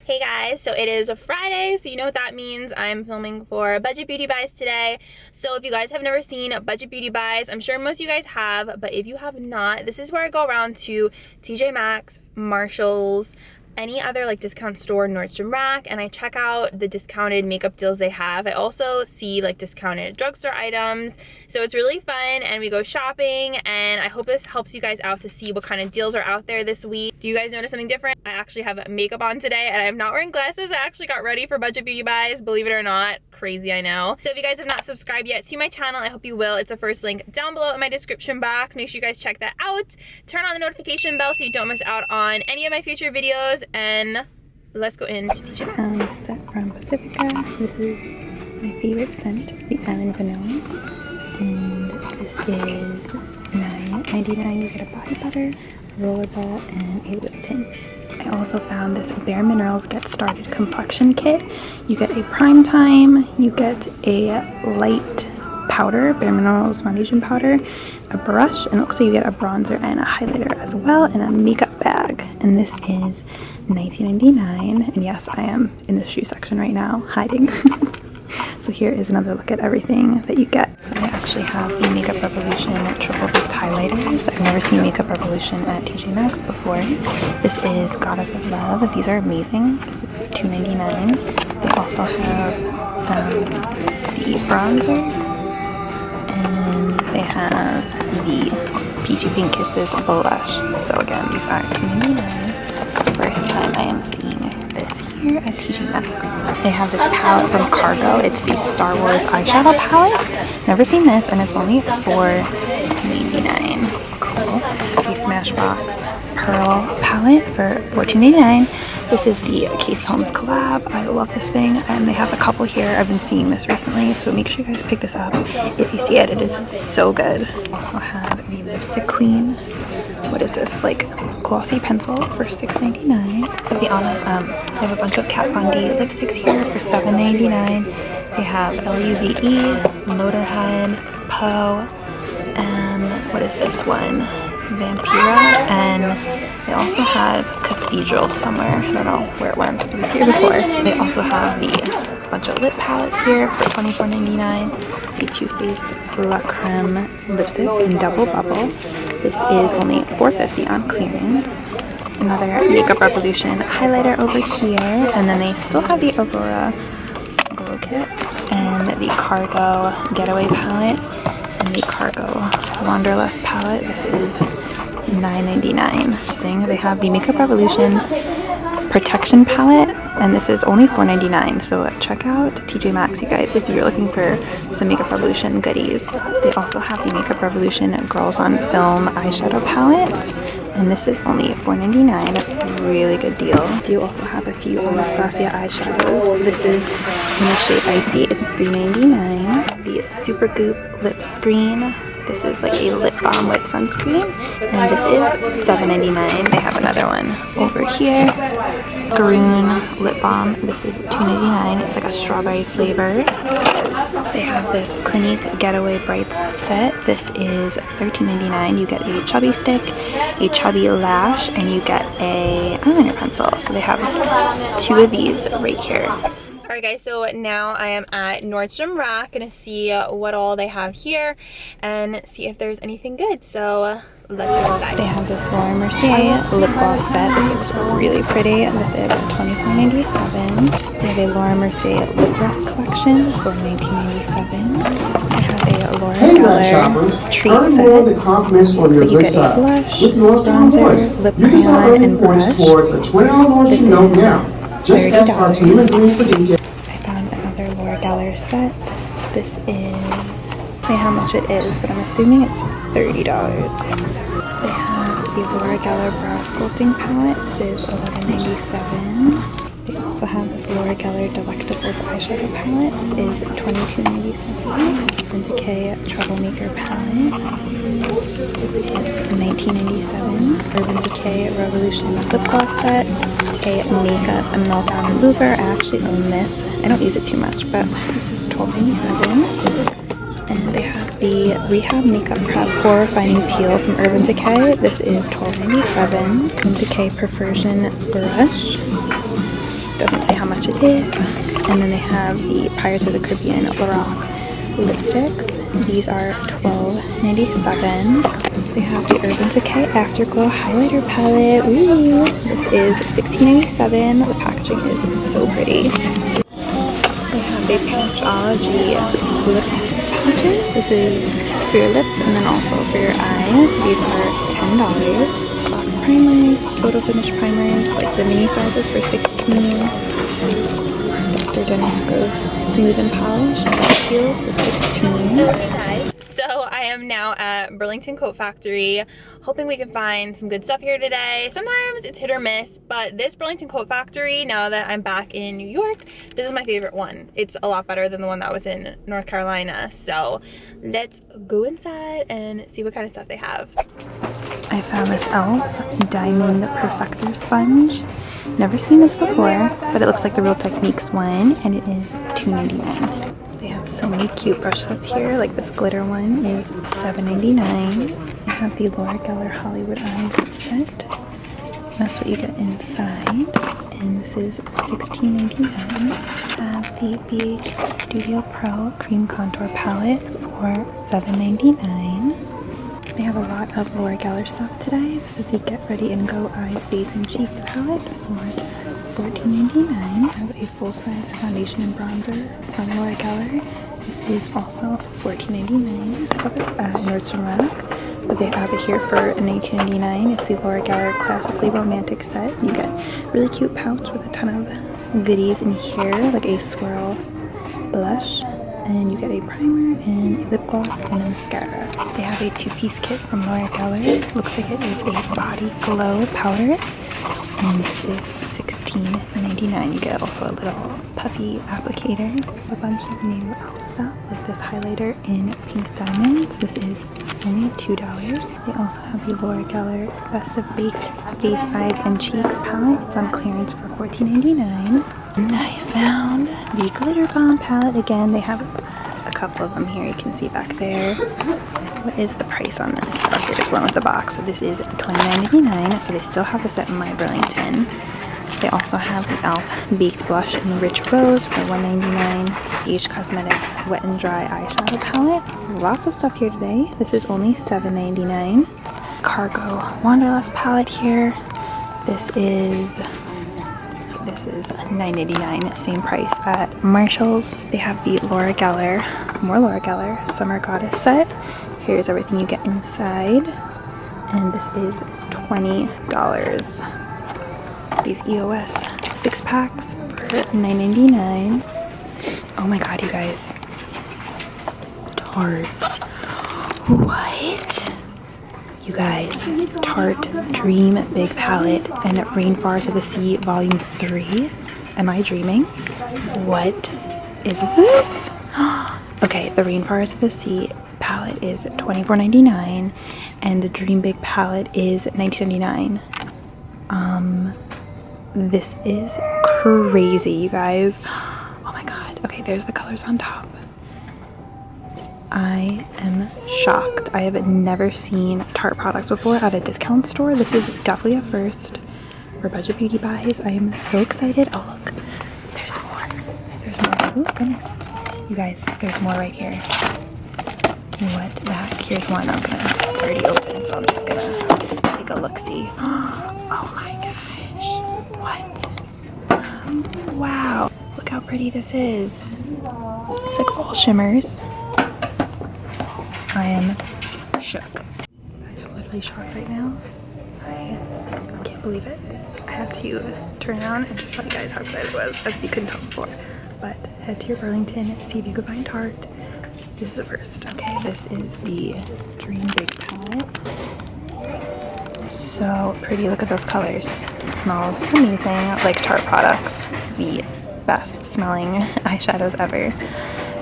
Hey guys, so it is a Friday, so you know what that means. I'm filming for Budget Beauty Buys today. So if you guys have never seen Budget Beauty Buys, I'm sure most of you guys have, but if you have not, this is where I go around to TJ Maxx, Marshalls, any other like discount store, Nordstrom Rack, and I check out the discounted makeup deals they have. I also see like discounted drugstore items, so it's really fun, and we go shopping, and I hope this helps you guys out to see what kind of deals are out there this week. Do you guys notice something different? I actually have makeup on today, and I'm not wearing glasses. I actually got ready for Budget Beauty Buys, believe it or not. Crazy, I know. So if you guys have not subscribed yet to my channel, I hope you will. It's the first link down below in my description box. Make sure you guys check that out. Turn on the notification bell so you don't miss out on any of my future videos, and let's go into TJ Maxx. Set from Pacifica. This is my favorite scent, the Island Vanilla, and this is $9.99. You get a body butter, a roller ball, and a lip tint. I also found this Bare Minerals Get Started Complexion Kit. You get a prime time, you get a light powder, Bare Minerals foundation powder, a brush, and it looks like you get a bronzer and a highlighter as well, and a makeup bag. And this is $19.99. And yes, I am in the shoe section right now, hiding. So here is another look at everything that you get. So I actually have the Makeup Revolution Triple Baked Highlighters. I've never seen Makeup Revolution at TJ Maxx before. This is Goddess of Love. These are amazing. This is $2.99. They also have the bronzer, and they have the Peachy Pink Kisses blush. So again, these are $2.99. First time I am seeing this here at TJ Maxx. They have this palette from Cargo. It's the Star Wars eyeshadow palette. Never seen this, and it's only $4.99. It's cool. The Smashbox Pearl palette for $14.99. This is the Casey Holmes collab. I love this thing, and they have a couple here. I've been seeing this recently, so make sure you guys pick this up. If you see it, it is so good. Also have the Lipstick Queen. What is this? Like glossy pencil for $6.99. They have a bunch of Kat Von D lipsticks here for $7.99. They have LUVE, Motorhead, Poe, and what is this one? Vampira, and they also have Cathedral somewhere. I don't know where it went. It was here before. They also have the bunch of lip palettes here for $24.99. The Too Faced La Creme lipstick in Double Bubble. This is only $4.50 on clearance. Another Makeup Revolution highlighter over here, and then they still have the Aurora glow kits and the Cargo Getaway palette and the Cargo Wanderlust palette. This is $9.99. They have the Makeup Revolution Protection palette, and this is only $4.99. So check out TJ Maxx, you guys, if you're looking for some Makeup Revolution goodies. They also have the Makeup Revolution Girls on Film eyeshadow palette, and this is only $4.99. Really good deal. I do also have a few Anastasia eyeshadows. This is in the shade Icy. It's $3.99. The Super Goop Lip Screen. This is like a lip balm with sunscreen, and this is $7.99. They have another one over here. Garoon lip balm. This is $2.99. It's like a strawberry flavor. They have this Clinique Getaway Brights set. This is $13.99. You get a chubby stick, a chubby lash, and you get a eyeliner pencil. So they have two of these right here. Alright guys, so now I am at Nordstrom Rack, gonna see what all they have here and see if there's anything good. So let's go inside. They have this Laura Mercier lip gloss set. This looks really pretty. This is $24.97. They have a Laura Mercier lip gloss collection for $19.97. They have a Laura Geller treat set. Looks like you get a blush, bronzer, lip crayon, and brush. This is $30. I found another Laura Geller set. This is, say how much it is, but I'm assuming it's $30. They have the Laura Geller Brow Sculpting Palette. This is $11.97. They also have this Laura Geller Delectables Eyeshadow Palette. This is $22.97. Urban Decay Troublemaker Palette. This is $19.97. Urban Decay Revolution Lip Gloss Set. A Makeup Meltdown Remover. I actually own this. I don't use it too much, but this is $12.97. And they have the Rehab Makeup Prep Pore Refining Peel from Urban Decay. This is $12.97. Urban Decay Perversion Brush. doesn't say how much it is. And then they have the Pirates of the Caribbean Lorac lipsticks. These are $12.97. They have the Urban Decay Afterglow Highlighter Palette. Ooh, this is $16.97. The packaging is so pretty. They have a Pouchology lip patches. This is for your lips and then also for your eyes. These are $10. Box primers, photo finish primers, like the mini sizes for $16. Dr. Dennis Gross Smooth and Polish Peels for $16. Okay guys, so I am now at Burlington Coat Factory, hoping we can find some good stuff here today. Sometimes it's hit or miss, but this Burlington Coat Factory, now that I'm back in New York, this is my favorite one. It's a lot better than the one that was in North Carolina. So let's go inside and see what kind of stuff they have. I found this e.l.f. Diamond Perfector Sponge. Never seen this before, but it looks like the Real Techniques one, and it is $2.99. They have so many cute brush sets here, like this glitter one is $7.99. They have the Laura Geller Hollywood Eyes set. That's what you get inside, and this is $16.99. I have the BH Studio Pro Cream Contour Palette for $7.99. They have a lot of Laura Geller stuff today. This is the Get Ready and Go Eyes, Face, and Cheek palette for $14.99. I have a full-size foundation and bronzer from Laura Geller. This is also $14.99. This stuff is at Nordstrom Rack, but they have it here for $19.99. It's the Laura Geller Classically Romantic set. You get a really cute pouch with a ton of goodies in here, like a swirl blush. And you get a primer and a lip gloss and a mascara. They have a two-piece kit from Laura Geller. Looks like it is a body glow powder. And this is $16.99. You get also a little puffy applicator. A bunch of new e.l.f. stuff, like this highlighter in pink diamonds. This is only $2. They also have the Laura Geller Best of Baked Face, Eyes, and Cheeks palette. It's on clearance for $14.99. And I found the Glitter Bomb palette. Again, they have a couple of them here. You can see back there. What is the price on this? Oh, here's one with the box. So this is $29.99. So they still have this at my Burlington. They also have the e.l.f. Baked Blush in Rich Rose for $1.99. H Cosmetics Wet and Dry Eyeshadow Palette. Lots of stuff here today. This is only $7.99. Cargo Wanderlust palette here. This is $9.99, same price at Marshall's. They have the Laura Geller, more Laura Geller Summer Goddess set. Here's everything you get inside, and this is $20. These EOS 6-packs for $9.99. Oh my god, you guys. Tarte. What? You guys, Tarte Dream Big Palette and Rainforest of the Sea Volume 3. Am I dreaming? What is this? Okay, the Rainforest of the Sea palette is $24.99 and the Dream Big palette is $19.99. This is crazy, you guys. Oh my god. Okay, there's the colors on top. I am shocked. I have never seen Tarte products before at a discount store. This is definitely a first for budget beauty buys. I am so excited. Oh look, there's more. There's more. Oh goodness. You guys, there's more right here. What the heck? Here's one. It's already open, so I'm just gonna take a look-see. Oh my gosh. What? Wow. Look how pretty this is. It's like all shimmers. I am shook. Guys, I'm literally shocked right now. I can't believe it. I had to turn around and just tell you guys how excited I was, as you couldn't tell before. But head to your Burlington, see if you can find Tarte. This is the first. Okay, this is the Dream Big palette. So pretty. Look at those colors. It smells amazing. Like Tarte products, the best smelling eyeshadows ever.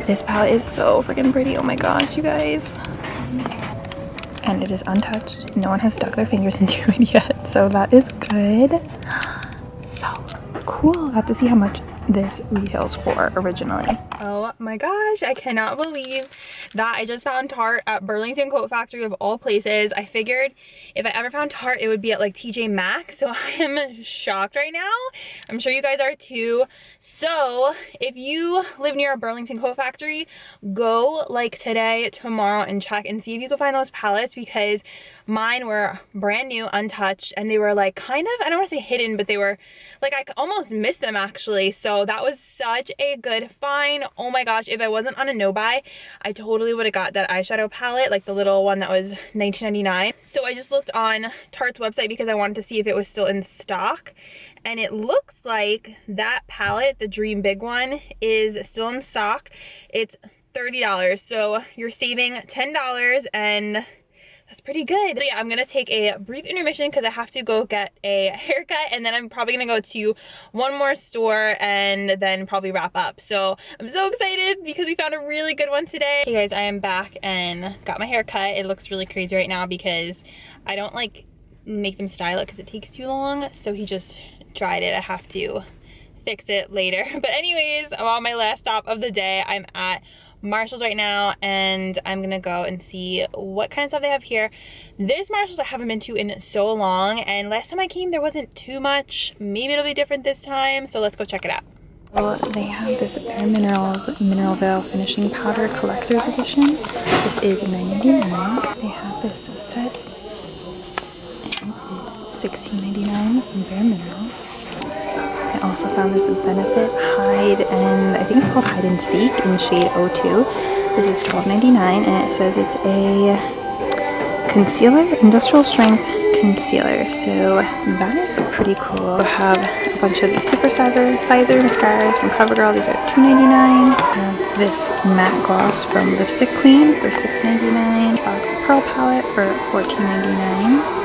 This palette is so freaking pretty. Oh my gosh, you guys. And it is untouched. No one has stuck their fingers into it yet, so that is good. So cool. I have to see how much this retails for originally. Oh my gosh, I cannot believe that I just found Tarte at Burlington Coat Factory of all places. I figured if I ever found Tarte, it would be at like TJ Maxx. So I am shocked right now. I'm sure you guys are too. So if you live near a Burlington Coat Factory, go like today, tomorrow, and check and see if you can find those palettes, because mine were brand new, untouched, and they were like kind of, I don't want to say hidden, but they were like, I almost missed them actually. So that was such a good find. Oh my gosh, if I wasn't on a no buy, I totally would have got that eyeshadow palette, like the little one that was $19.99. So I just looked on Tarte's website because I wanted to see if it was still in stock, and it looks like that palette, the Dream Big one, is still in stock. It's $30, so you're saving $10, and that's pretty good. So yeah, I'm gonna take a brief intermission because I have to go get a haircut, and then I'm probably gonna go to one more store and then probably wrap up. So I'm so excited because we found a really good one today. Hey guys, I am back and got my hair cut. It looks really crazy right now because I don't like make them style it because it takes too long. So he just dried it. I have to fix it later. But anyways, I'm on my last stop of the day. I'm at Marshall's right now, and I'm gonna go and see what kind of stuff they have here. This Marshall's I haven't been to in so long, and last time I came there wasn't too much. Maybe it'll be different this time, so let's go check it out. Well, they have this Bare Minerals Mineral Veil Finishing Powder Collector's Edition. This is $9.99. They have this set, and it is $16.99 from Bare Minerals. I also found this Benefit Hide, and I think it's called Hide and Seek in shade 02. This is $12.99, and it says it's a concealer, industrial strength concealer. So that is pretty cool. I have a bunch of these Super Sizer mascaras from COVERGIRL. These are $2.99. I have this matte gloss from Lipstick Queen for $6.99. Box Pearl palette for $14.99.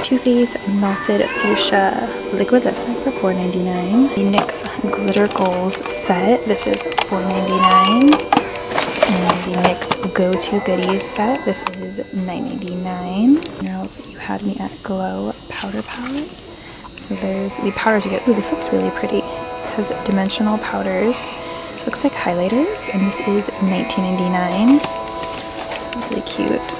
Too Faced Melted Fuchsia Liquid Lipstick for $4.99. The NYX Glitter Goals set. This is $4.99. And the NYX Go-To Goodies set. This is $9.99. Now You Had Me at Glow Powder Palette. So there's the powders you get. Ooh, this looks really pretty. It has dimensional powders. Looks like highlighters, and this is $19.99. Really cute.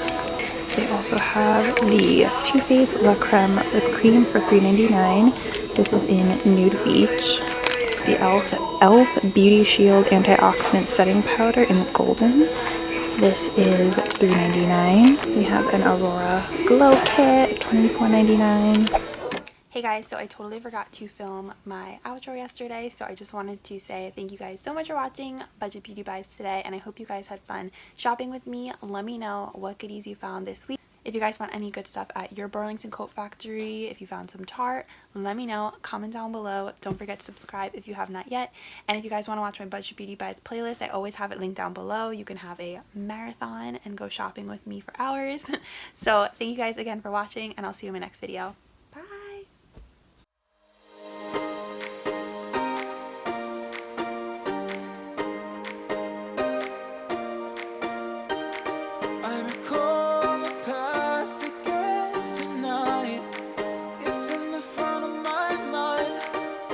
They also have the Too Faced La Creme Lip Cream for $3.99. This is in Nude Beach. The e.l.f. Beauty Shield Antioxidant Setting Powder in Golden. This is $3.99. We have an Aurora Glow Kit, $24.99. Hey guys, so I totally forgot to film my outro yesterday, so I just wanted to say thank you guys so much for watching Budget Beauty Buys today, and I hope you guys had fun shopping with me. Let me know what goodies you found this week. If you guys want any good stuff at your Burlington Coat Factory, if you found some Tarte, let me know. Comment down below. Don't forget to subscribe if you have not yet. And if you guys want to watch my Budget Beauty Buys playlist, I always have it linked down below. You can have a marathon and go shopping with me for hours. So thank you guys again for watching, and I'll see you in my next video.